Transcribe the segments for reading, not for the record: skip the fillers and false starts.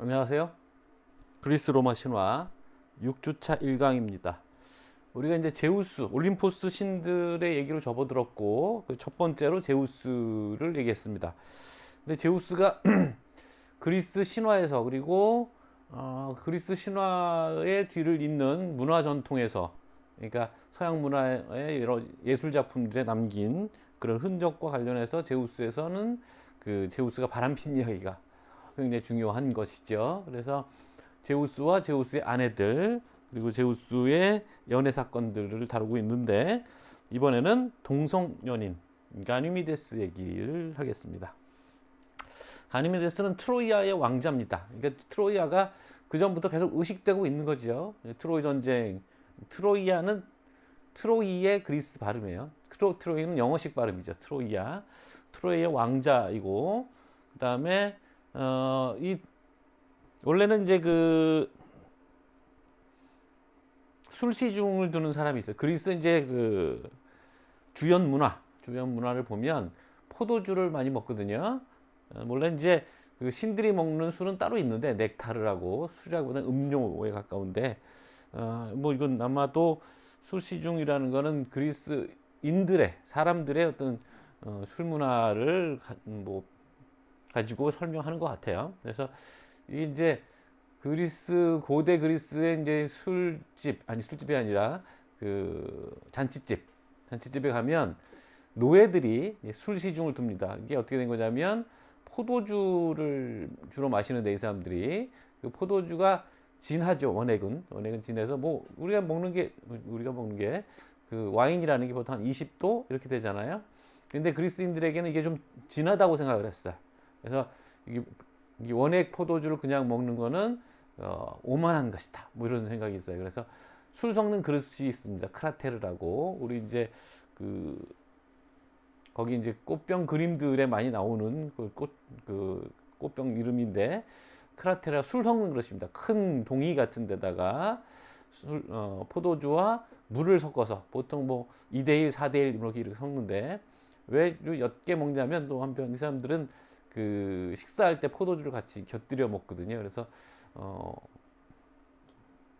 안녕하세요. 그리스 로마 신화 6주차 1강입니다. 우리가 이제 제우스, 올림포스 신들의 얘기로 접어들었고, 첫 번째로 제우스를 얘기했습니다. 근데 제우스가 그리스 신화에서, 그리고 그리스 신화의 뒤를 잇는 문화 전통에서, 그러니까 서양 문화의 여러 예술 작품들에 남긴 그런 흔적과 관련해서 제우스에서는 그 제우스가 바람핀 이야기가 굉장히 중요한 것이죠. 그래서 제우스와 제우스의 아내들, 그리고 제우스의 연애 사건들을 다루고 있는데, 이번에는 동성연인 가니미데스 얘기를 하겠습니다. 가니미데스는 트로이아의 왕자입니다. 그러니까 트로이아가 그 전부터 계속 의식되고 있는 거죠. 트로이 전쟁, 트로이아는 트로이의 그리스 발음이에요. 트로이는 영어식 발음이죠. 트로이의 왕자이고, 그 다음에 이 원래는 이제 그 술시중을 두는 사람이 있어요. 그리스 이제 그 주연 문화를 보면 포도주를 많이 먹거든요. 물론 이제 그 신들이 먹는 술은 따로 있는데, 넥타르라고, 술이라기보다는 음료에 가까운데, 뭐 이건 아마도 술시중이라는 거는 그리스인들의 사람들의 어떤 술 문화를 뭐 가지고 설명하는 것 같아요. 그래서 이게 이제 고대 그리스의 이제 술집이 아니라 그 잔치집에 가면 노예들이 술 시중을 둡니다. 이게 어떻게 된 거냐면, 포도주를 주로 마시는데, 이 사람들이 그 포도주가 진하죠. 원액은 진해서, 뭐 우리가 먹는 게 그 와인이라는 게 보통 한 20도 이렇게 되잖아요. 근데 그리스인들에게는 이게 좀 진하다고 생각을 했어요. 그래서 이 원액 포도주를 그냥 먹는 거는 오만한 것이다, 뭐 이런 생각이 있어요. 그래서 술 섞는 그릇이 있습니다. 크라테르라고. 우리 이제 그 거기 이제 꽃병 그림들에 많이 나오는 그 꽃병 이름인데, 크라테라 술 섞는 그릇입니다. 큰 동이 같은 데다가 포도주와 물을 섞어서, 보통 뭐 2대1, 4대1 이렇게 섞는데, 왜 옅게 먹냐면, 또 한편 이 사람들은 그 식사할 때 포도주를 같이 곁들여 먹거든요. 그래서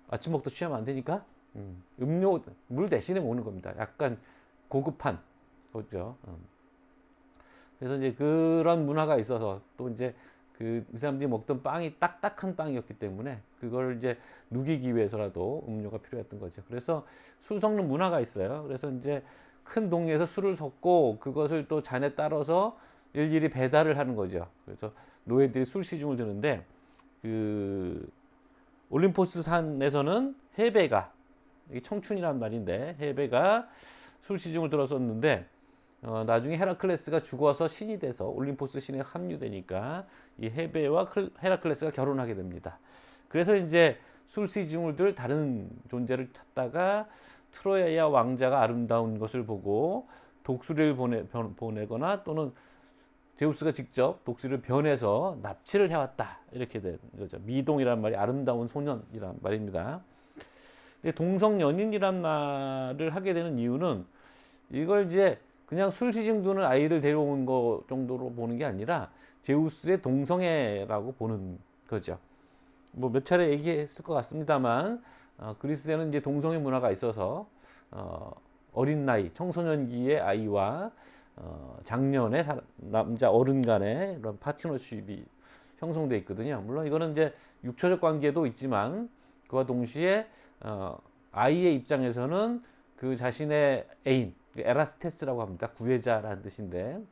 아침 먹다 취하면 안 되니까 음료 물 대신에 먹는 겁니다. 약간 고급한 거죠. 그래서 이제 그런 문화가 있어서, 또 이제 이 사람들이 먹던 빵이 딱딱한 빵이었기 때문에 그걸 이제 누기기 위해서라도 음료가 필요했던 거죠. 그래서 술 섞는 문화가 있어요. 그래서 이제 큰 동네에서 술을 섞고, 그것을 또 잔에 따라서 일일이 배달을 하는 거죠. 그래서 노예들이 술 시중을 드는데, 그 올림포스 산에서는 헤베가, 이게 청춘이란 말인데, 헤베가 술 시중을 들었었는데, 나중에 헤라클레스가 죽어서 신이 돼서 올림포스 신에 합류되니까 이 헤베와 헤라클레스가 결혼하게 됩니다. 그래서 이제 술시중을 들 다른 존재를 찾다가, 트로야 왕자가 아름다운 것을 보고 독수리를 보내거나, 또는 제우스가 직접 독수리를 변해서 납치를 해왔다, 이렇게 된 거죠. 미동이란 말이 아름다운 소년이란 말입니다. 동성연인이란 말을 하게 되는 이유는, 이걸 이제 그냥 술시중 두는 아이를 데려온 거 정도로 보는 게 아니라 제우스의 동성애라고 보는 거죠. 뭐 몇 차례 얘기했을 것 같습니다만, 그리스에는 이제 동성애 문화가 있어서 어린 나이, 청소년기의 아이와 장년의 남자 어른 간의 이런 파트너십이 형성돼 있거든요. 물론 이거는 이제 육체적 관계도 있지만, 그와 동시에 아이의 입장에서는 그 자신의 애인, 에라스테스라고 합니다. 구애자라는 뜻인데,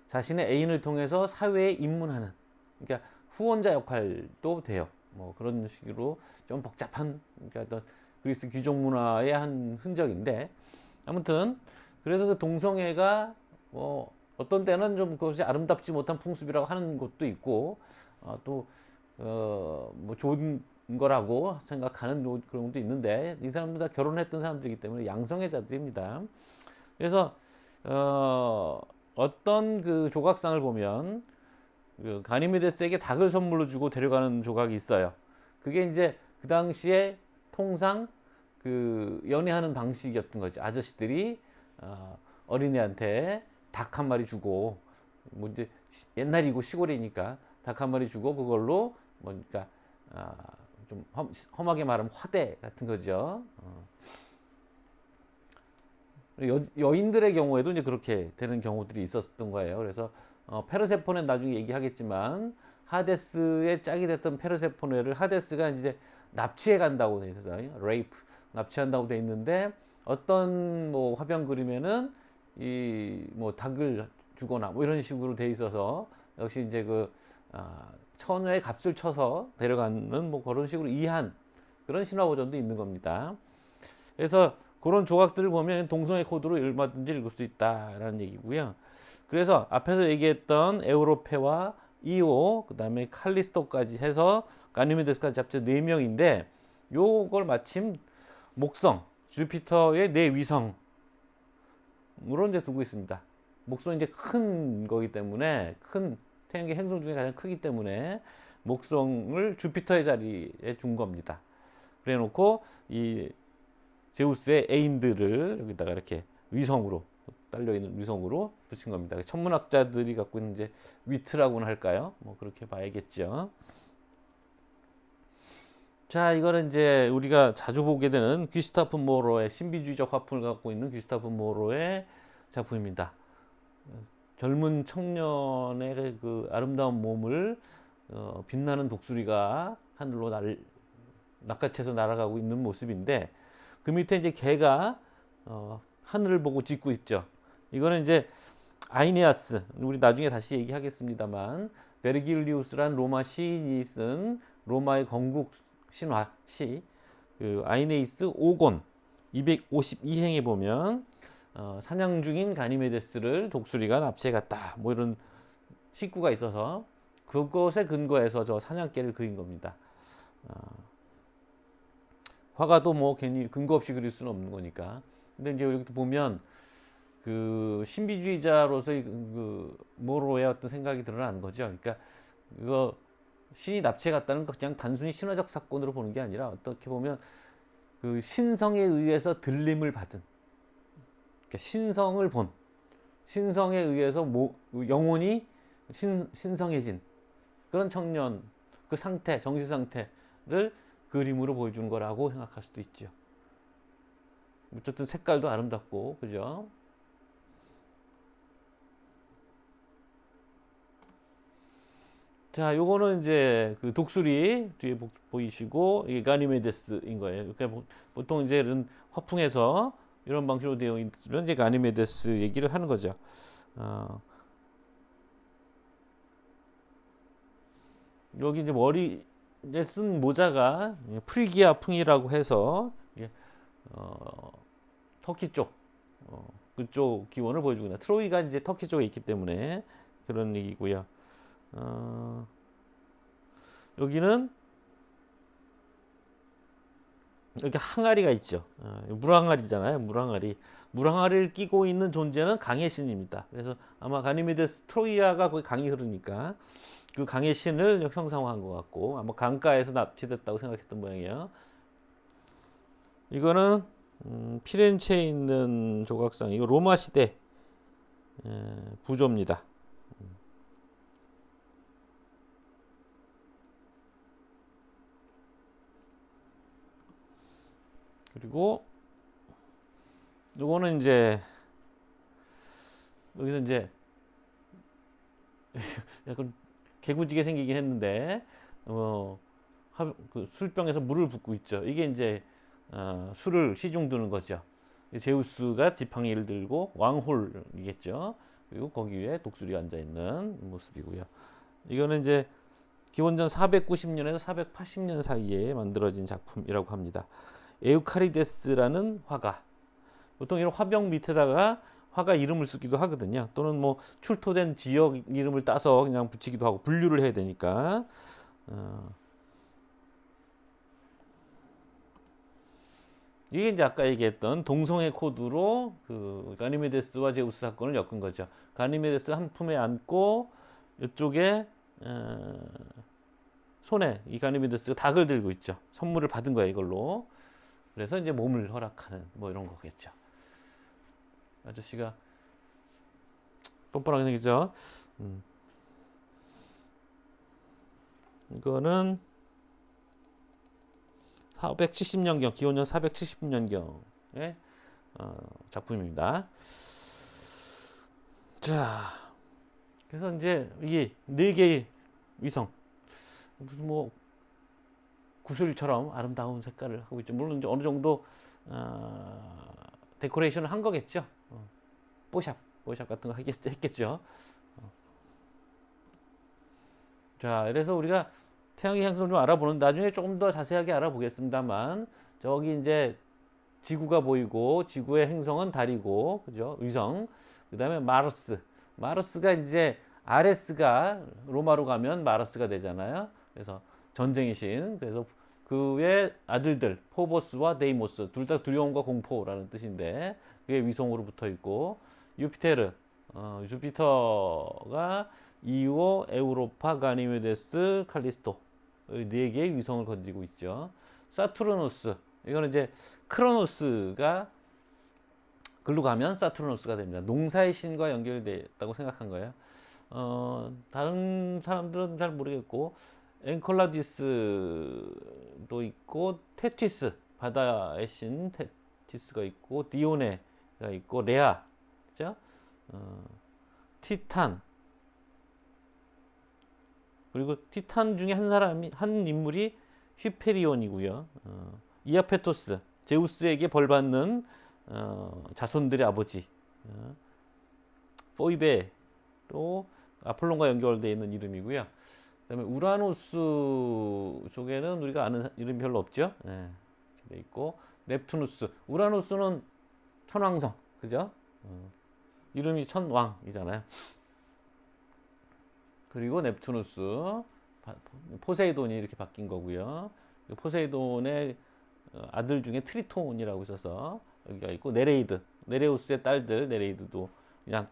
자신의 애인을 통해서 사회에 입문하는, 그러니까 후원자 역할도 돼요. 뭐 그런 식으로 좀 복잡한, 그러니까 어떤 그리스 귀족 문화의 한 흔적인데, 아무튼 그래서 그 동성애가 뭐 어떤 때는 좀 그것이 아름답지 못한 풍습이라고 하는 것도 있고, 뭐 좋은 거라고 생각하는 그런 것도 있는데, 이 사람들 다 결혼했던 사람들이기 때문에 양성애자들입니다. 그래서 어떤 그 조각상을 보면, 그 가니메데스에게 닭을 선물로 주고 데려가는 조각이 있어요. 그게 이제 그 당시에 통상 그 연애하는 방식이었던 거죠. 아저씨들이 어린애한테 닭 한 마리 주고, 뭐 이제 옛날이고 시골이니까 닭 한 마리 주고 그걸로 뭐니까 좀 험하게 말하면 화대 같은 거죠. 여인들의 경우에도 이제 그렇게 되는 경우들이 있었던 거예요. 그래서 페르세포네 나중에 얘기하겠지만 하데스의 짝이 됐던 페르세포네를 하데스가 이제 납치해 간다고 돼 있어요. 레이프 납치한다고 돼 있는데 어떤 뭐 화병 그림에는 이 뭐 닭을 주거나 뭐 이런 식으로 돼 있어서 역시 이제 처녀의 값을 쳐서 데려가는 뭐 그런 식으로 이해한 그런 신화 버전도 있는 겁니다. 그래서 그런 조각들을 보면 동성애 코드로 얼마든지 읽을 수 있다라는 얘기고요. 그래서 앞에서 얘기했던 에우로페와 이오, 그 다음에 칼리스토까지 해서 가니메데스까지 합쳐 4명인데 요걸 마침 목성, 주피터의 4위성으로 이제 두고 있습니다. 목성이 이제 큰 거기 때문에 큰 태양계 행성 중에 가장 크기 때문에 목성을 주피터의 자리에 준 겁니다. 그래 놓고 이 제우스의 에인드를 여기다가 이렇게 위성으로 딸려 있는 위성으로 붙인 겁니다. 천문학자들이 갖고 있는 이제 위트라고는 할까요? 뭐 그렇게 봐야겠죠. 자, 이거는 이제 우리가 자주 보게 되는 귀스타프 모로의 신비주의적 화풍을 갖고 있는 귀스타프 모로의 작품입니다. 젊은 청년의 그 아름다운 몸을 빛나는 독수리가 하늘로 낚아채서 날아가고 있는 모습인데 그 밑에 이제 개가 하늘을 보고 짖고 있죠. 이거는 이제 아이네아스, 우리 나중에 다시 얘기하겠습니다만 베르길리우스란 로마 시인이 쓴 로마의 건국 신화 시 그 아이네이스 5권 252행에 보면 사냥 중인 가니메데스를 독수리가 납치해 갔다 뭐 이런 식구가 있어서 그것에 근거해서 저 사냥개를 그린 겁니다. 화가도 뭐 괜히 근거 없이 그릴 수는 없는 거니까. 근데 이제 여기 보면 그 신비주의자로서의 그 모로의 어떤 생각이 드러나는 거죠. 그러니까 이거 신이 납치해 갔다는 거 그냥 단순히 신화적 사건으로 보는 게 아니라 어떻게 보면 그 신성에 의해서 들림을 받은, 그러니까 신성을 본, 신성에 의해서 영혼이 신성해진 그런 청년 그 상태, 정신 상태를 그림으로 보여준 거라고 생각할 수도 있죠. 어쨌든 색깔도 아름답고, 그죠? 자, 요거는 이제 그 독수리 뒤에 보이시고 이게 가니메데스인 거예요. 그러니까 보통 이제 이런 화풍에서 이런 방식으로 되어 있으면 이제 가니메데스 얘기를 하는 거죠. 여기 이제 머리에 쓴 모자가 프리기아 풍이라고 해서 터키 쪽 그쪽 기원을 보여주구나. 트로이가 이제 터키 쪽에 있기 때문에 그런 얘기고요. 여기는 여기 항아리가 있죠. 물항아리잖아요. 물항아리를 끼고 있는 존재는 강의 신입니다. 그래서 아마 가니메데스 트로이아가 거기 강이 흐르니까 그 강의 신을 형상화한 것 같고 아마 강가에서 납치됐다고 생각했던 모양이에요. 이거는 피렌체에 있는 조각상, 이거 로마 시대 부조입니다. 그리고 요거는 이제 여기는 이제 약간 개구지게 생기긴 했는데 그 술병에서 물을 붓고 있죠. 이게 이제 술을 시중 두는 거죠. 제우스가 지팡이를 들고 왕홀이겠죠. 그리고 거기 위에 독수리가 앉아 있는 모습이고요. 이거는 이제 기원전 490년에서 480년 사이에 만들어진 작품이라고 합니다. 에우카리데스라는 화가, 보통 이런 화병 밑에다가 화가 이름을 쓰기도 하거든요. 또는 뭐 출토된 지역 이름을 따서 그냥 붙이기도 하고 분류를 해야 되니까. 이게 이제 아까 얘기했던 동성애 코드로 그 가니메데스와 제우스 사건을 엮은 거죠. 가니메데스를 한 품에 안고 이쪽에 손에 이 가니메데스가 닭을 들고 있죠. 선물을 받은 거야 이걸로. 그래서 이제 몸을 허락하는 뭐 이런 거겠죠. 아저씨가 뻔뻔하게 생기죠. 이거는 470년경, 기원전 470년경의 작품입니다. 자, 그래서 이제 이게 네 개의 위성, 무슨 뭐 구슬처럼 아름다운 색깔을 하고 있죠. 물론 이제 어느 정도 데코레이션을 한 거겠죠. 뽀샵 같은 거 했겠죠. 자, 그래서 우리가 태양의 행성을 좀 알아보는, 나중에 조금 더 자세하게 알아보겠습니다만, 저기 이제 지구가 보이고, 지구의 행성은 달이고, 그죠? 위성. 그 다음에 마르스. 마르스가 이제 아레스가 로마로 가면 마르스가 되잖아요. 그래서 전쟁의 신. 그래서 그의 아들들, 포보스와 데이모스. 둘 다 두려움과 공포라는 뜻인데, 그게 위성으로 붙어 있고, 유피테르. 주피터가 이오, 에우로파, 가니메데스, 칼리스토 네 개의 위성을 건지고 있죠. 사투르누스, 이거는 이제 크로노스가 글로 가면 사투르누스가 됩니다. 농사의 신과 연결이 됐다고 생각한 거예요. 다른 사람들은 잘 모르겠고, 엔컬라디스도 있고, 테티스 바다의 신 테티스가 있고, 디오네가 있고, 레아, 그죠? 티탄, 그리고 티탄 중에 한 인물이 휘페리온이고요. 이아페토스, 제우스에게 벌받는 자손들의 아버지. 포이베로 아폴론과 연결되어 있는 이름이고요. 그다음에 우라노스 쪽에는 우리가 아는 이름이 별로 없죠. 네, 이렇게 있고, 넵투누스, 우라노스는 천왕성, 그죠? 이름이 천왕이잖아요. 그리고 넵투누스, 포세이돈이 이렇게 바뀐 거고요. 포세이돈의 아들 중에 트리톤이라고 있어서 여기가 있고, 네레이드, 네레우스의 딸들, 네레이드도 그냥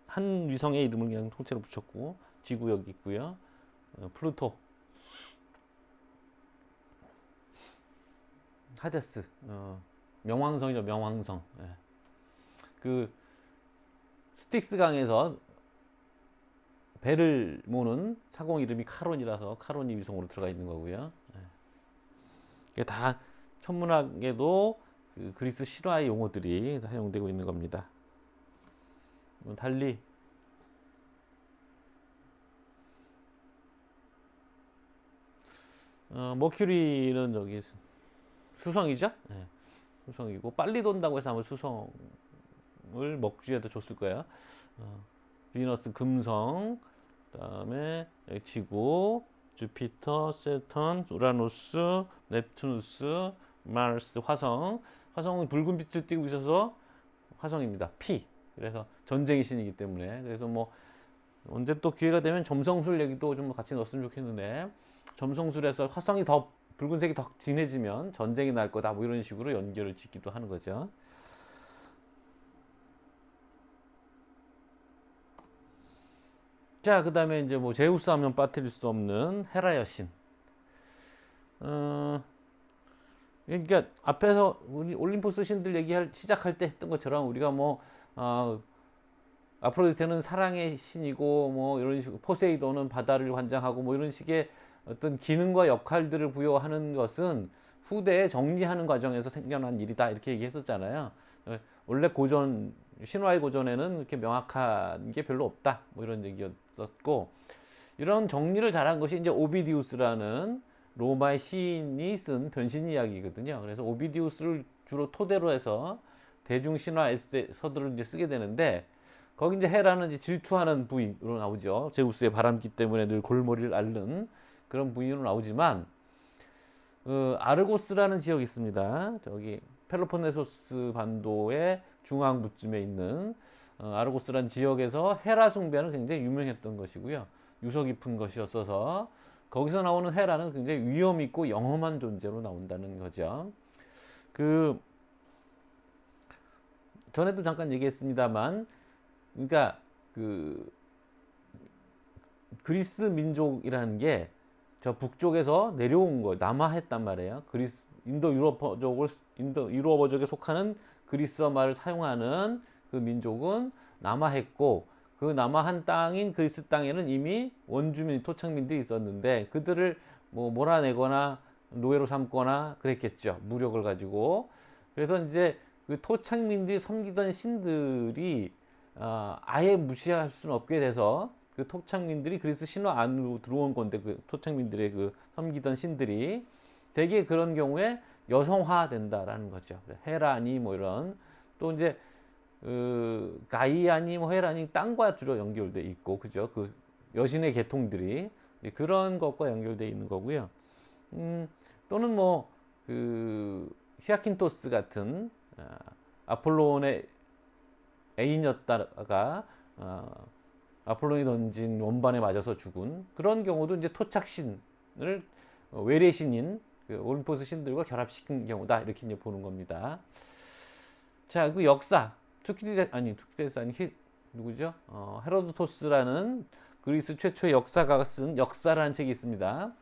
한 위성의 이름을 그냥 통째로 붙였고, 지구 여기 있고요. 플루토, 하데스, 명왕성이죠, 명왕성. 예. 그 스틱스 강에서 배를 모는 사공 이름이 카론이라서 카론이 위성으로 들어가 있는 거고요. 이게 다 천문학에도 그 그리스 신화의 용어들이 사용되고 있는 겁니다. 달리 머큐리는 저기 수성이죠. 네. 수성이고, 빨리 돈다고 해서 아마 수성을 먹쥐에다 줬을 거예요. 비너스 금성, 그다음에 지구, 주피터, 세턴, 우라노스, 넵투누스, 마르스, 화성. 화성은 붉은 빛을 띠고 있어서 화성입니다. 피. 그래서 전쟁의 신이기 때문에. 그래서 뭐 언제 또 기회가 되면 점성술 얘기도 좀 같이 넣었으면 좋겠는데, 점성술에서 화성이 더 붉은색이 더 진해지면 전쟁이 날 거다, 뭐 이런 식으로 연결을 짓기도 하는 거죠. 자, 그 다음에 이제 뭐 제우스 하면 빠뜨릴 수 없는 헤라 여신. 그러니까 앞에서 우리 올림포스 신들 시작할 때 했던 것처럼, 우리가 뭐 아프로디테는 사랑의 신이고, 뭐 이런 식으로 포세이돈은 바다를 관장하고, 뭐 이런 식의 어떤 기능과 역할들을 부여하는 것은 후대에 정리하는 과정에서 생겨난 일이다, 이렇게 얘기했었잖아요. 원래 신화의 고전에는 이렇게 명확한 게 별로 없다, 뭐 이런 얘기였었고, 이런 정리를 잘한 것이 이제 오비디우스라는 로마의 시인이 쓴 변신 이야기거든요. 그래서 오비디우스를 주로 토대로 해서 대중 신화 에세이서들을 이제 쓰게 되는데, 거기 이제 헤라는 이제 질투하는 부인으로 나오죠. 제우스의 바람기 때문에 늘 골머리를 앓는 그런 부인으로 나오지만, 아르고스라는 지역이 있습니다. 저기 펠로폰네소스 반도의 중앙부쯤에 있는 아르고스라는 지역에서 헤라 숭배는 굉장히 유명했던 것이고요. 유서 깊은 것이었어서 거기서 나오는 헤라는 굉장히 위험 있고 영험한 존재로 나온다는 거죠. 전에도 잠깐 얘기했습니다만, 그러니까 그리스 민족이라는 게 저 북쪽에서 내려온 거, 남하했단 말이에요. 인도 유럽어족에 속하는 그리스어 말을 사용하는 그 민족은 남하했고, 그 남아한 땅인 그리스 땅에는 이미 원주민 토착민들이 있었는데 그들을 뭐 몰아내거나 노예로 삼거나 그랬겠죠. 무력을 가지고. 그래서 이제 그 토착민들이 섬기던 신들이 아예 무시할 수는 없게 돼서 그 토착민들이 그리스 신화 안으로 들어온 건데 그 토착민들의 그 섬기던 신들이 대개 그런 경우에 여성화된다라는 거죠. 헤라니 뭐 이런 또 이제 가이아니 뭐 헤라니 땅과 주로 연결돼 있고 그죠? 그 여신의 계통들이 그런 것과 연결돼 있는 거고요. 또는 뭐 그 히아킨토스 같은 아폴론의 애인이었다가 아폴론이 던진 원반에 맞아서 죽은 그런 경우도 이제 토착신을 외래신인 그 올림포스 신들과 결합시킨 경우다 이렇게 이제 보는 겁니다. 자, 그 역사 투키디데스 아니 누구죠? 헤로도토스라는 그리스 최초의 역사가가 쓴 역사라는 책이 있습니다.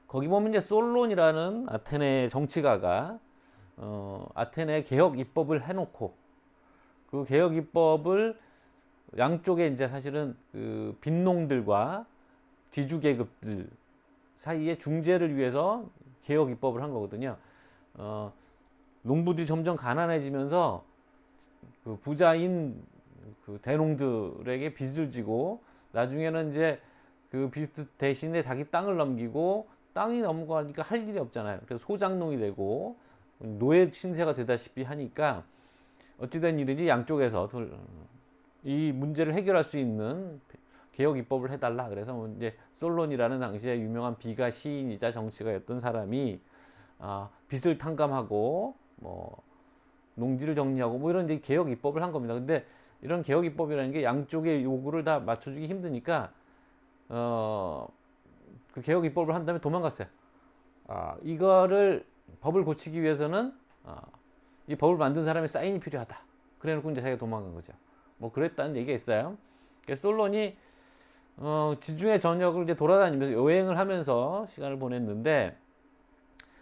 거기 보면 이제 솔론이라는 아테네 정치가가 아테네 개혁 입법을 해놓고 그 개혁 입법을 양쪽에 이제 사실은 그 빈농들과 지주 계급들 사이에 중재를 위해서 개혁 입법을 한 거거든요. 농부들이 점점 가난해지면서 그 부자인 그 대농들에게 빚을 지고 나중에는 이제 그 빚 대신에 자기 땅을 넘기고 땅이 넘어가니까 할 일이 없잖아요. 그래서 소장농이 되고 노예 신세가 되다시피 하니까 어찌된 일인지 양쪽에서 이 문제를 해결할 수 있는 개혁 입법을 해달라. 그래서 이제 솔론이라는 당시에 유명한 비가 시인이자 정치가였던 사람이 빚을 탕감하고 뭐 농지를 정리하고 뭐 이런 이제 개혁 입법을 한 겁니다. 근데 이런 개혁 입법이라는 게 양쪽의 요구를 다 맞춰주기 힘드니까 그 개혁 입법을 한 다음에 도망갔어요. 이거를 법을 고치기 위해서는 이 법을 만든 사람의 사인이 필요하다. 그래놓고 이제 자기가 도망간 거죠. 뭐 그랬다는 얘기가 있어요. 솔론이 지중해 전역을 이제 돌아다니면서 여행을 하면서 시간을 보냈는데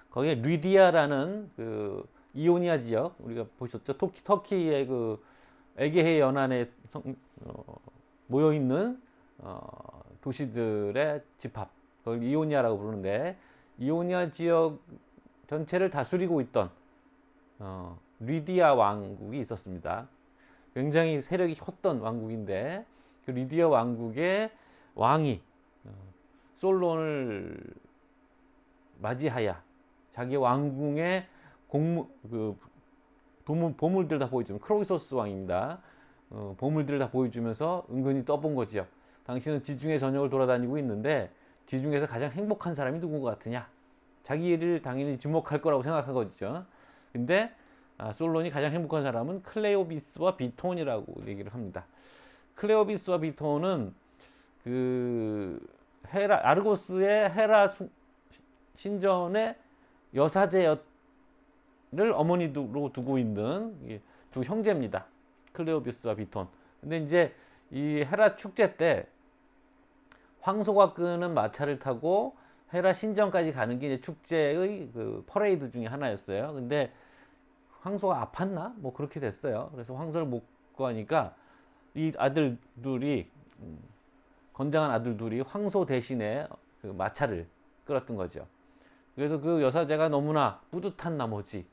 거기에 리디아라는 그 이오니아 지역 우리가 보셨죠? 터키의 그 에게해 연안에 모여 있는 도시들의 집합 그걸 이오니아라고 부르는데 이오니아 지역 전체를 다스리고 있던 리디아 왕국이 있었습니다. 굉장히 세력이 컸던 왕국인데 그 리디아 왕국의 왕이 솔론을 맞이하여 자기 왕궁의 보물들 다 보여주면 크로이소스 왕입니다. 보물들을 다 보여주면서 은근히 떠본 거지요. 당신은 지중해 전역을 돌아다니고 있는데 지중해에서 가장 행복한 사람이 누군 것 같으냐? 자기를 당연히 지목할 거라고 생각한 거죠. 근데 솔론이 가장 행복한 사람은 클레오비스와 비톤이라고 얘기를 합니다. 클레오비스와 비톤은 그 아르고스의 헤라 신전의 여사제를 어머니로 두고 있는 두 형제입니다. 클레오비스와 비톤. 근데 이제 이 헤라 축제 때 황소가 끄는 마차를 타고 헤라 신전까지 가는 게 이제 축제의 그 퍼레이드 중에 하나였어요. 근데 황소가 아팠나? 뭐 그렇게 됐어요. 그래서 황소를 못 구하니까 이 아들 둘이 건장한 아들 둘이 황소 대신에 그 마차를 끌었던 거죠. 그래서 그 여사제가 너무나 뿌듯한 나머지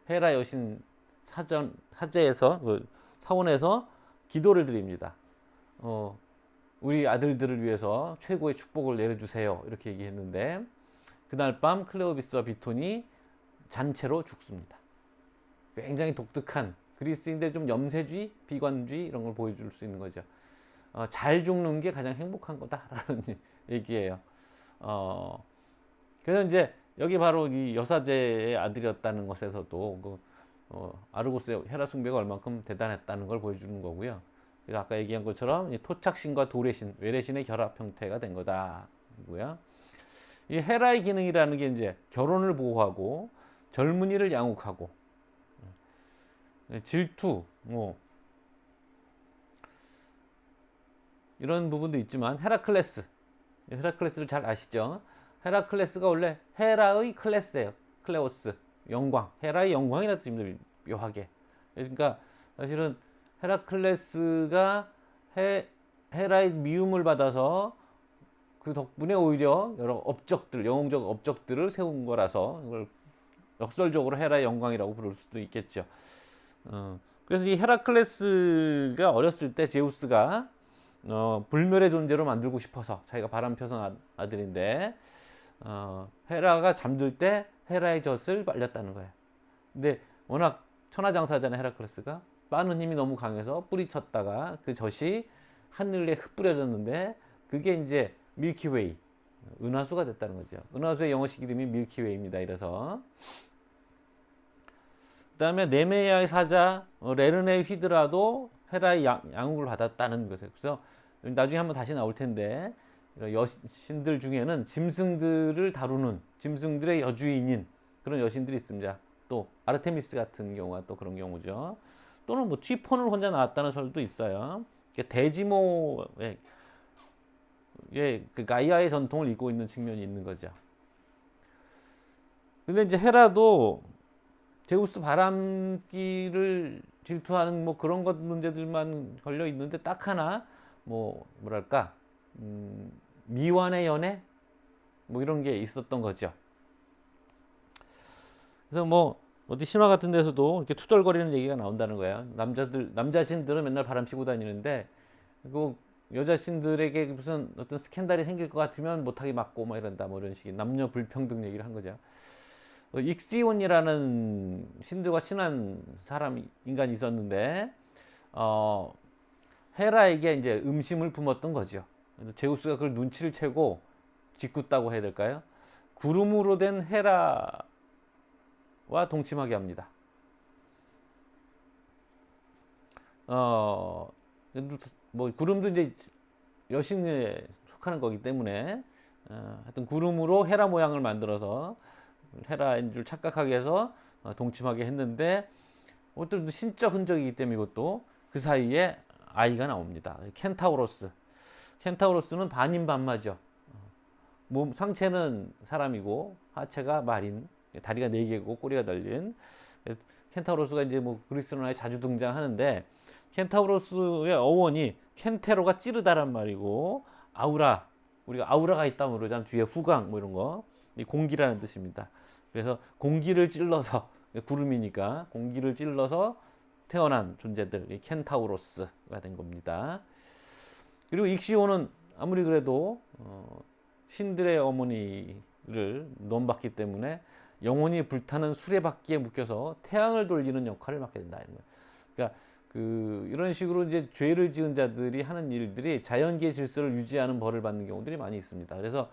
헤라 여신 사제에서 그 사원에서 기도를 드립니다. 우리 아들들을 위해서 최고의 축복을 내려주세요. 이렇게 얘기했는데 그날 밤 클레오비스와 비톤이 잔채로 죽습니다. 굉장히 독특한 그리스인데 좀 염세주의, 비관주의 이런 걸 보여줄 수 있는 거죠. 잘 죽는 게 가장 행복한 거다라는 얘기예요. 그래서 이제 여기 바로 이 여사제의 아들이었다는 것에서도 아르고스의 헤라 숭배가 얼만큼 대단했다는 걸 보여주는 거고요. 그래서 아까 얘기한 것처럼 이 토착신과 도래신, 외래신의 결합 형태가 된 거다고요. 이 헤라의 기능이라는 게 이제 결혼을 보호하고 젊은이를 양육하고 질투, 뭐 이런 부분도 있지만 헤라클레스를 잘 아시죠? 헤라클레스가 원래 헤라의 클래스예요. 클레오스, 영광. 헤라의 영광이라는 뜻입니다. 묘하게. 그러니까 사실은 헤라클레스가 헤라의 미움을 받아서 그 덕분에 오히려 여러 업적들, 영웅적 업적들을 세운 거라서 이걸 역설적으로 헤라의 영광이라고 부를 수도 있겠죠. 그래서 이 헤라클레스가 어렸을 때 제우스가 불멸의 존재로 만들고 싶어서 자기가 바람 펴선 아들인데 헤라가 잠들 때 헤라의 젖을 빨렸다는 거예요. 근데 워낙 천하장사잖아요. 헤라클레스가 빠는 힘이 너무 강해서 뿌리쳤다가 그 젖이 하늘에 흩뿌려졌는데 그게 이제 밀키웨이 은하수가 됐다는 거죠. 은하수의 영어식 이름이 밀키웨이입니다. 이래서 그다음에 네메야의 사자 레르네 휘드라도 헤라의 양육을 받았다는 거죠. 그래서 나중에 한번 다시 나올 텐데 여신들 중에는 짐승들을 다루는 짐승들의 여주인인 그런 여신들이 있습니다. 또 아르테미스 같은 경우가 또 그런 경우죠. 또는 뭐 티폰을 혼자 낳았다는 설도 있어요. 대지모의 그 가이아의 전통을 잇고 있는 측면이 있는 거죠. 근데 이제 헤라도 제우스 바람기를 질투하는 뭐 그런 것 문제들만 걸려 있는데 딱 하나 뭐 뭐랄까 미완의 연애 뭐 이런 게 있었던 거죠. 그래서 뭐 어디 신화 같은 데서도 이렇게 투덜거리는 얘기가 나온다는 거예요. 남자 신들은 맨날 바람 피고 다니는데 그 여자 신들에게 무슨 어떤 스캔들이 생길 것 같으면 못하게 막고 뭐 이런다 뭐 이런 식의 남녀 불평등 얘기를 한 거죠. 익시온이라는 신들과 친한 사람 인간이 있었는데 헤라에게 이제 음심을 품었던 거죠. 제우스가 그걸 눈치를 채고 짓궂다고 해야 될까요? 구름으로 된 헤라와 동침하게 합니다. 뭐 구름도 이제 여신에 속하는 거기 때문에 하여튼 구름으로 헤라 모양을 만들어서 헤라인 줄 착각하게 해서 동침하게 했는데 어떤 신적 흔적이기 때문에 이것도 그 사이에 아이가 나옵니다. 켄타우로스는 반인반마죠. 몸 상체는 사람이고 하체가 말인, 다리가 4개고 꼬리가 달린 켄타우로스가 이제 뭐 그리스 로나에 자주 등장하는데 켄타우로스의 어원이 켄테로가 찌르다란 말이고 아우라, 우리가 아우라가 있다면 그러잖아요. 뒤에 후광 뭐 이런 거, 이 공기라는 뜻입니다. 그래서 공기를 찔러서 구름이니까 공기를 찔러서 태어난 존재들, 이 켄타우로스가 된 겁니다. 그리고 익시오는 아무리 그래도 신들의 어머니를 넘봤기 때문에 영혼이 불타는 수레바퀴에 묶여서 태양을 돌리는 역할을 맡게 된다. 그러니까 이런 식으로 이제 죄를 지은 자들이 하는 일들이 자연계의 질서를 유지하는 벌을 받는 경우들이 많이 있습니다. 그래서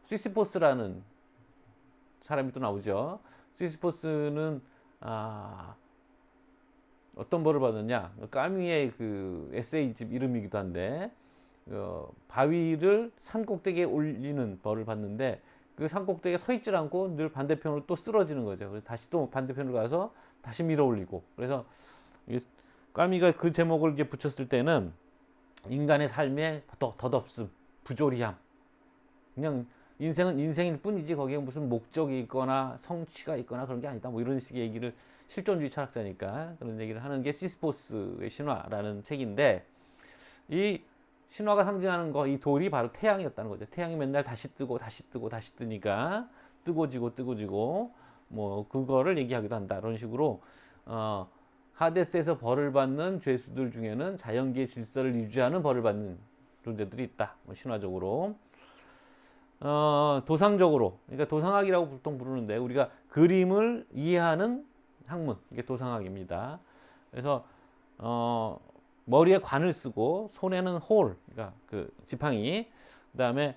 시시포스라는 사람이 또 나오죠. 시시포스는 어떤 벌을 받았냐? 까미의 그 에세이집 이름이기도 한데 바위를 산 꼭대기에 올리는 벌을 받는데 그 산 꼭대기에 서 있질 않고 늘 반대편으로 또 쓰러지는 거죠. 그래서 다시 또 반대편으로 가서 다시 밀어 올리고. 그래서 까미가 그 제목을 이제 붙였을 때는 인간의 삶에 덧없음, 부조리함. 그냥 인생은 인생일 뿐이지 거기에 무슨 목적이 있거나 성취가 있거나 그런 게 아니다. 뭐 이런 식의 얘기를 실존주의 철학자니까 그런 얘기를 하는 게 시시포스의 신화라는 책인데 이 신화가 상징하는 거, 이 돌이 바로 태양이었다는 거죠. 태양이 맨날 다시 뜨고 다시 뜨고 다시 뜨니까 뜨고 지고 뭐 그거를 얘기하기도 한다. 이런 식으로 하데스에서 벌을 받는 죄수들 중에는 자연계의 질서를 유지하는 벌을 받는 존재들이 있다. 뭐 신화적으로. 도상적으로, 그러니까 도상학이라고 보통 부르는데 우리가 그림을 이해하는 학문, 이게 도상학입니다. 그래서 머리에 관을 쓰고 손에는 홀, 그러니까 그 지팡이. 그다음에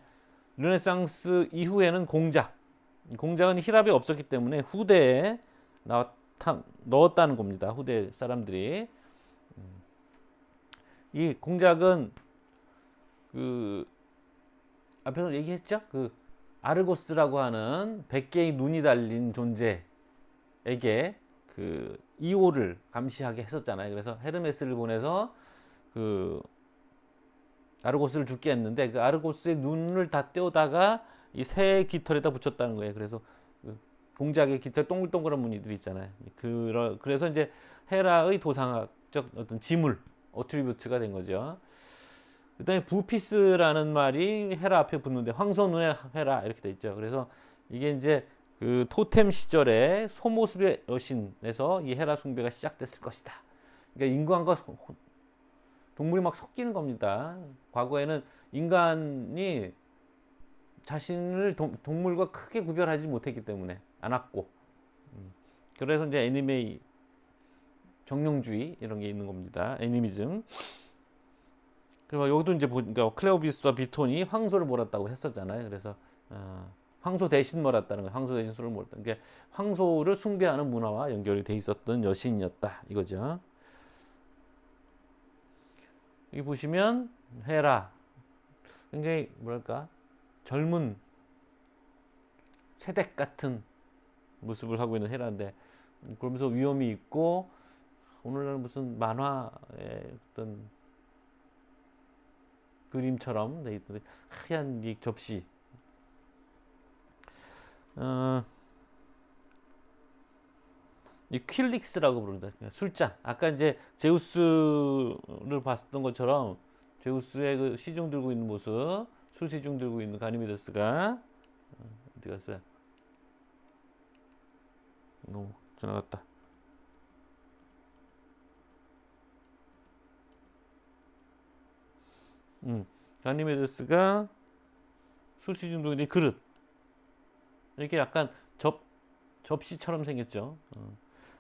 르네상스 이후에는 공작은 히랍에 없었기 때문에 후대에 넣었다는 겁니다. 후대 사람들이. 이 공작은 앞에서 얘기했죠. 아르고스라고 하는 100개의 눈이 달린 존재에게 이오를 감시하게 했었잖아요. 그래서 헤르메스를 보내서 아르고스를 죽게 했는데 그 아르고스의 눈을 다 떼어다가 이 새 깃털에다 붙였다는 거예요. 그래서 공작의 깃털 동글동글한 무늬들이 있잖아요. 그래서 이제 헤라의 도상학적 어떤 지물, 어트리뷰트가 된 거죠. 그다음에 부피스라는 말이 헤라 앞에 붙는데 황소눈의 헤라 이렇게 돼 있죠. 그래서 이게 이제 그 토템 시절에 소모습의 여신에서 이 헤라 숭배가 시작됐을 것이다. 그러니까 인간과 동물이 막 섞이는 겁니다. 과거에는 인간이 자신을 동물과 크게 구별하지 못했기 때문에 안 왔고, 그래서 이제 애니메이 정령주의 이런 게 있는 겁니다. 애니미즘. 그리고 여기도 이제 보니까 클레오비스와 비톤이 황소를 몰았다고 했었잖아요. 그래서 황소 대신 몰았다는 거예요. 황소 대신 술을 몰았다. 그러니까 황소를 숭배하는 문화와 연결이 돼 있었던 여신이었다 이거죠. 여기 보시면 헤라 굉장히 뭐랄까 젊은 새댁 같은 모습을 하고 있는 헤라인데, 그러면서 위험이 있고 오늘날 무슨 만화의 어떤 그림처럼 돼 있던데 하얀 이 접시. 이 퀼릭스라고 부릅니다. 술잔. 아까 이제 제우스를 봤던 것처럼 제우스의 그 시중 들고 있는 모습, 술 시중 들고 있는 가니메데스가 어디 갔어요? 너무 지나갔다. 가니메데스가 술 시중 들고 있는 그릇. 이렇게 약간 접시처럼 생겼죠.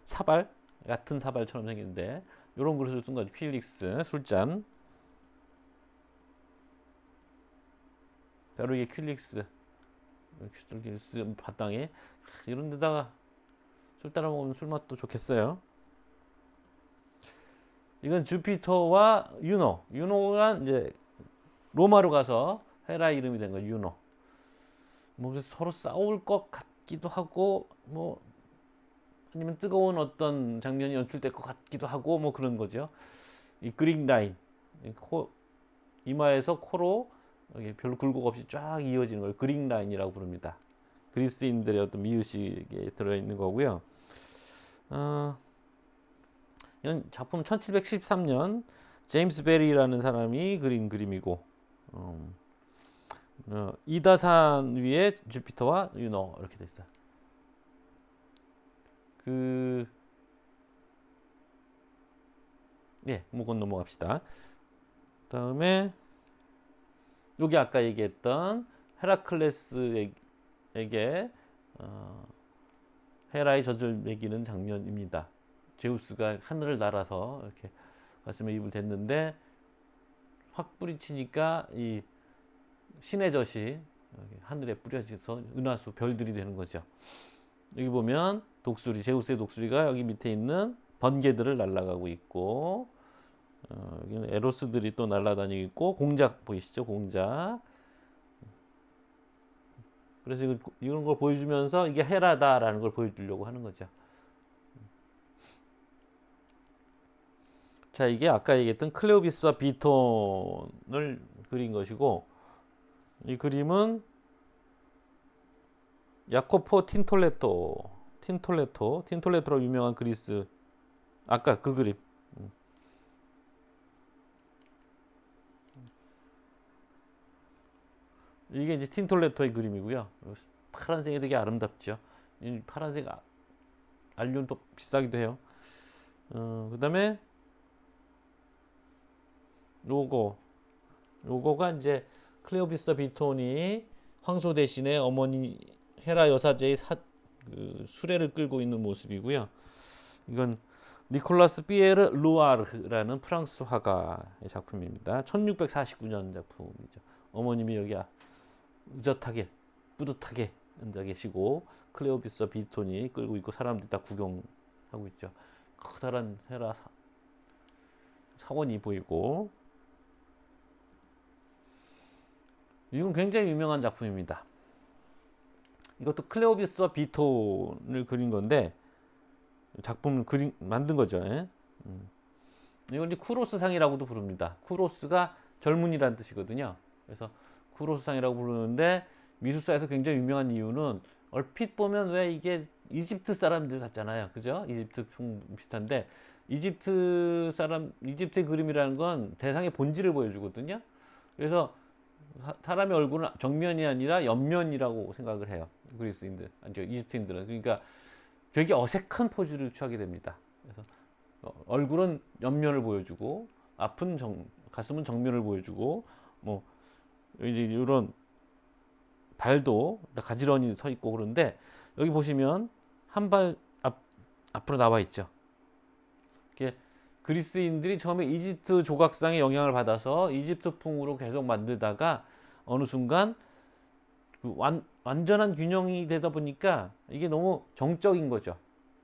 사발 같은 사발처럼 생겼는데 이런 그릇을 쓴 거죠. 퀼릭스 술잔. 바로 이게 퀼릭스 바탕에 이런 데다가 술 따라 먹으면 술 맛도 좋겠어요. 이건 주피터와 유노. 유노가 이제 로마로 가서 헤라 이름이 된 거예요. 유노. 뭐 그래서 서로 싸울 것 같기도 하고 뭐 아니면 뜨거운 어떤 장면이 연출될 것 같기도 하고 뭐 그런 거죠. 이 그릭 라인, 이마에서 코로 별로 굴곡 없이 쫙 이어지는 걸 그릭 라인이라고 부릅니다. 그리스인들의 어떤 미의식에 들어있는 거고요. 이건 작품 1713년 제임스 베리라는 사람이 그린 그림이고, 이다산 위에 주피터와 유노 이렇게 돼 있어요. 뭐 그건 넘어갑시다. 다음에 여기 아까 얘기했던 헤라클레스에게 헤라의 젖을 먹이는 장면입니다. 제우스가 하늘을 날아서 이렇게 가슴에 입을 댔는데 확 뿌리치니까 이 신의 젖이 하늘에 뿌려져서 은하수 별들이 되는 거죠. 여기 보면 독수리, 제우스의 독수리가 여기 밑에 있는 번개들을 날아가고 있고, 여기는 에로스들이 또 날아다니고 있고, 공작 보이시죠? 공작. 그래서 이런 걸 보여주면서 이게 헤라다라는 걸 보여주려고 하는 거죠. 자, 이게 아까 얘기했던 클레오비스와 비톤을 그린 것이고, 이 그림은 야코포 틴톨레토로 유명한 그리스, 아까 그 그림. 이게 이제 틴톨레토의 그림이고요. 파란색이 되게 아름답죠. 이 파란색 알륜도 비싸기도 해요. 그 다음에 요거가 이제 클레오비스와 비톤이 황소 대신에 어머니 헤라 여사제의 그 수레를 끌고 있는 모습이고요. 이건 니콜라스 피에르 루아르라는 프랑스 화가의 작품입니다. 1649년 작품이죠. 어머님이 여기 의젓하게 뿌듯하게 앉아 계시고 클레오비스와 비톤이 끌고 있고 사람들이 다 구경하고 있죠. 커다란 헤라 사원이 보이고, 이건 굉장히 유명한 작품입니다. 이것도 클레오비스와 비톤을 그린 건데 작품을 만든 거죠. 이걸 쿠로스상이라고도 부릅니다. 쿠로스가 젊은이라는 뜻이거든요. 그래서 쿠로스상이라고 부르는데 미술사에서 굉장히 유명한 이유는 얼핏 보면 왜 이게 이집트 사람들 같잖아요. 그죠? 이집트 비슷한데 이집트의 그림이라는 건 대상의 본질을 보여주거든요. 그래서 사람의 얼굴은 정면이 아니라 옆면이라고 생각을 해요. 그리스인들, 아니죠, 이집트인들은. 그러니까 되게 어색한 포즈를 취하게 됩니다. 그래서 얼굴은 옆면을 보여주고, 가슴은 정면을 보여주고, 뭐 이제 이런 발도 가지런히 서 있고 그런데 여기 보시면 한 발 앞으로 나와 있죠. 이게 그리스인들이 처음에 이집트 조각상의 영향을 받아서 이집트풍으로 계속 만들다가 어느 순간 그 완전한 균형이 되다 보니까 이게 너무 정적인 거죠.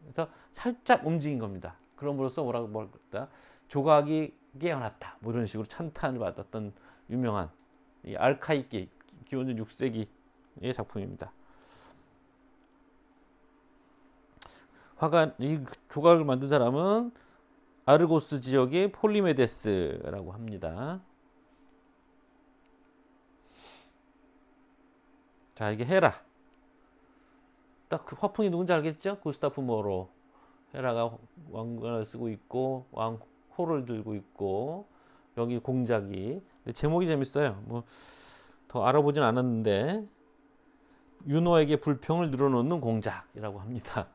그래서 살짝 움직인 겁니다. 그럼으로써 뭐라고 말할까? 조각이 깨어났다. 뭐 이런 식으로 찬탄을 받았던 유명한 이 알카이기 기원전 6세기의 작품입니다. 이 조각을 만든 사람은 아르고스 지역의 폴리메데스라고 합니다. 자, 이게 헤라. 딱 그 화풍이 누군지 알겠죠? 구스타프 모로. 헤라가 왕관을 쓰고 있고 왕호를 들고 있고 여기 공작이. 근데 제목이 재밌어요. 뭐 더 알아보진 않았는데 윤호에게 불평을 늘어놓는 공작이라고 합니다.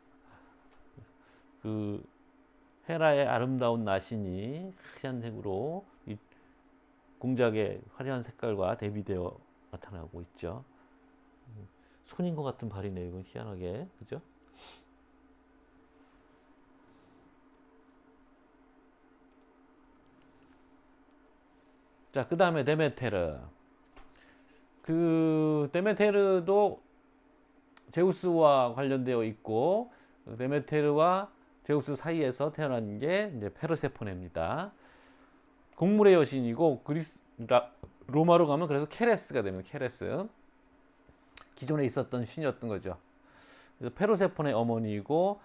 그 헤라의 아름다운 나신이 하얀 색으로 이 공작의 화려한 색깔과 대비되어 나타나고 있죠. 손인 것 같은 발이네요. 이건 희한하게, 그죠? 자, 그 다음에 데메테르. 그 데메테르도 제우스와 관련되어 있고 데메테르와 제우스 사이에서 태어난 게 이제 페르세포네입니다. 곡물의 여신이고 로마로 가면 그래서 케레스가 됩니다. 케레스. 기존에 있었던 신이었던 거죠. 그래서 페르세포네 어머니이고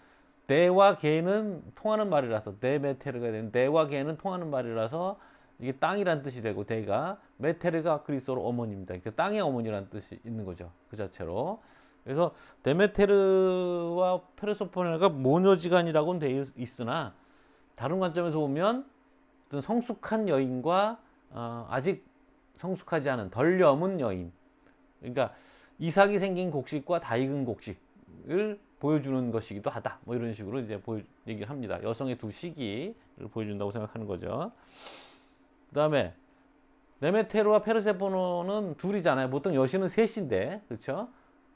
네와 게는 통하는 말이라서 데메테르가 되는 네와 게는 통하는 말이라서 이게 땅이란 뜻이 되고 데가 메테르가 그리스어로 어머니입니다. 그러니까 땅의 어머니라는 뜻이 있는 거죠. 그 자체로. 그래서 데메테르와 페르세포네가 모녀지간이라고는 되어 있으나 다른 관점에서 보면 어떤 성숙한 여인과 아직 성숙하지 않은 덜 여문 여인. 그러니까 이삭이 생긴 곡식과 다 익은 곡식을 보여주는 것이기도 하다. 뭐 이런 식으로 이제 얘기를 합니다. 여성의 두 시기를 보여준다고 생각하는 거죠. 그다음에 데메테르와 페르세포네는 둘이잖아요. 보통 여신은 셋인데, 그렇죠?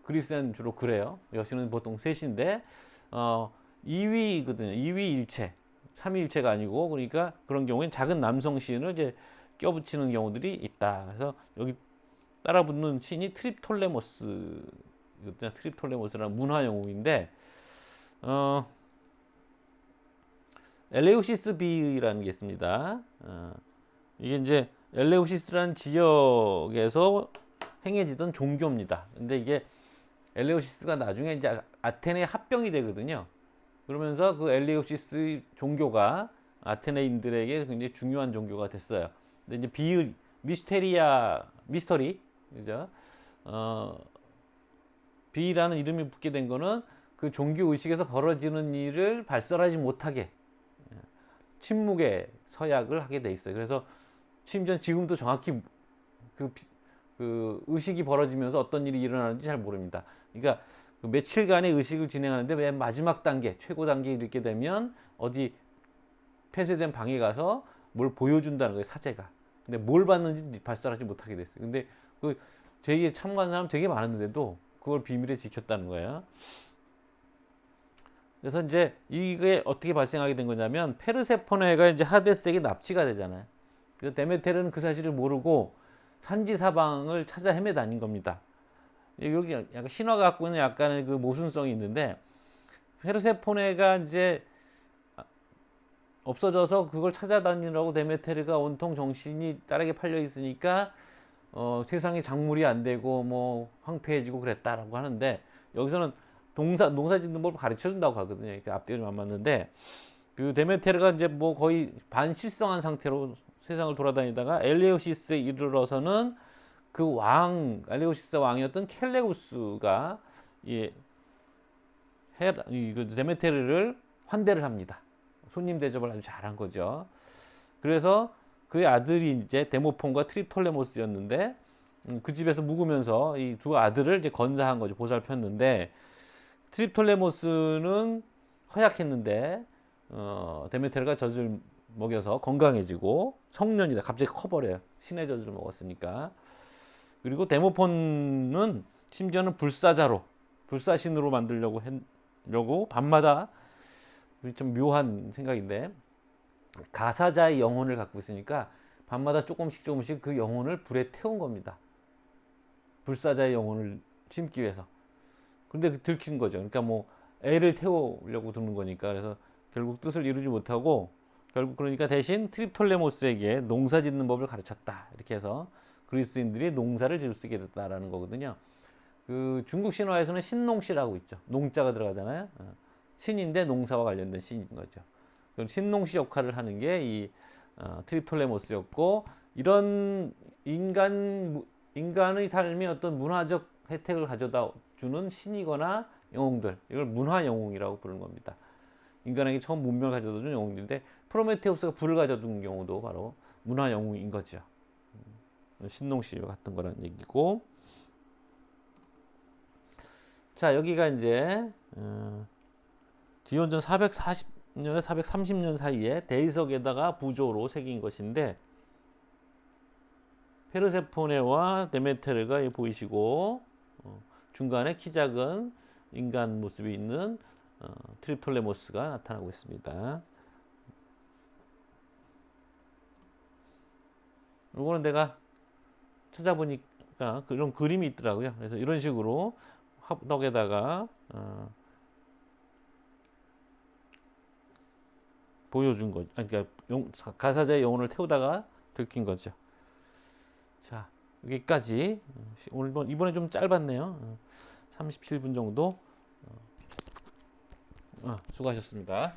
그리스는 주로 그래요. 여신은 보통 셋인데 2위거든요. 2위 일체, 3위 일체가 아니고 그러니까 그런 경우엔 작은 남성 시인을 이제 껴붙이는 경우들이 있다. 그래서 여기 따라붙는 신이 트립톨레모스라는 문화 영웅인데 엘레우시스 비라는 게 있습니다. 이게 이제 엘레우시스라는 지역에서 행해지던 종교입니다. 근데 이게 엘레우시스가 나중에 이제 아테네 합병이 되거든요. 그러면서 그 엘레우시스 종교가 아테네인들에게 굉장히 중요한 종교가 됐어요. 근데 이제 미스터리, 그죠? 비라는 이름이 붙게 된 거는 그 종교 의식에서 벌어지는 일을 발설하지 못하게 침묵의 서약을 하게 돼 있어요. 그래서 심지어 지금도 정확히 그 의식이 벌어지면서 어떤 일이 일어나는지 잘 모릅니다. 그러니까 그 며칠간의 의식을 진행하는데 맨 마지막 단계, 최고 단계에 이르게 되면 어디 폐쇄된 방에 가서 뭘 보여준다는 거예요, 사제가. 근데 뭘 봤는지 발설하지 못하게 됐어요. 근데 그 제의에 참가한 사람 되게 많았는데도 그걸 비밀에 지켰다는 거예요. 그래서 이제 이게 어떻게 발생하게 된 거냐면 페르세포네가 이제 하데스에게 납치가 되잖아요. 그래서 데메테르는 그 사실을 모르고 산지 사방을 찾아 헤매다닌 겁니다. 여기 약간 신화가 갖고 있는 약간의 그 모순성이 있는데 페르세포네가 이제 없어져서 그걸 찾아다니느라고 데메테르가 온통 정신이 딸에게 팔려 있으니까 세상에 작물이 안 되고 뭐 황폐해지고 그랬다라고 하는데 여기서는 농사 짓는 법을 가르쳐 준다고 하거든요. 그러니까 앞뒤가 좀 안 맞는데 그 데메테르가 이제 뭐 거의 반실성한 상태로 세상을 돌아다니다가 엘레우시스에 이르러서는 그 엘레우시스 왕이었던 켈레우스가 그 데메테르를 환대를 합니다. 손님 대접을 아주 잘한 거죠. 그래서 그의 아들이 이제 데모폰과 트립톨레모스였는데 그 집에서 묵으면서 이 두 아들을 이제 건사한 거죠. 보살폈는데 트립톨레모스는 허약했는데 데메테르가 젖을 먹여서 건강해지고 성년이다. 갑자기 커버려요. 신의 젖을 먹었으니까. 그리고 데모폰은 심지어는 불사자로 불사신으로 만들려고 밤마다 좀 묘한 생각인데 가사자의 영혼을 갖고 있으니까 밤마다 조금씩 그 영혼을 불에 태운 겁니다. 불사자의 영혼을 심기 위해서. 근데 들킨 거죠. 그러니까 뭐 애를 태우려고 두는 거니까. 그래서 결국 뜻을 이루지 못하고 결국 그러니까 대신 트립톨레모스에게 농사 짓는 법을 가르쳤다. 이렇게 해서 그리스인들이 농사를 지을 수 있게 됐다라는 거거든요. 그 중국 신화에서는 신농시라고 있죠. 농자가 들어가잖아요. 신인데 농사와 관련된 신인 거죠. 신농시 역할을 하는 게 이 트립톨레모스였고 이런 인간의 삶이 어떤 문화적 혜택을 가져다 주는 신이거나 영웅들 이걸 문화 영웅이라고 부르는 겁니다. 인간에게 처음 문명을 가져다 준 영웅인데 프로메테우스가 불을 가져다 준 경우도 바로 문화 영웅인 거죠. 신농시와 같은 거란 얘기고. 자, 여기가 이제 기원전 440년에 430년 사이에 대리석에다가 부조로 새긴 것인데 페르세포네와 데메테르가 보이시고 중간에 키 작은 인간 모습이 있는 트립톨레모스가 나타나고 있습니다. 이거는 내가 찾아보니까 그런 그림이 있더라고요. 그래서 이런 식으로 화덕에다가 보여준 거죠. 그러니까 가사자의 영혼을 태우다가 들킨 거죠. 자, 여기까지. 오늘 이번에 좀 짧았네요. 37분 정도. 수고하셨습니다.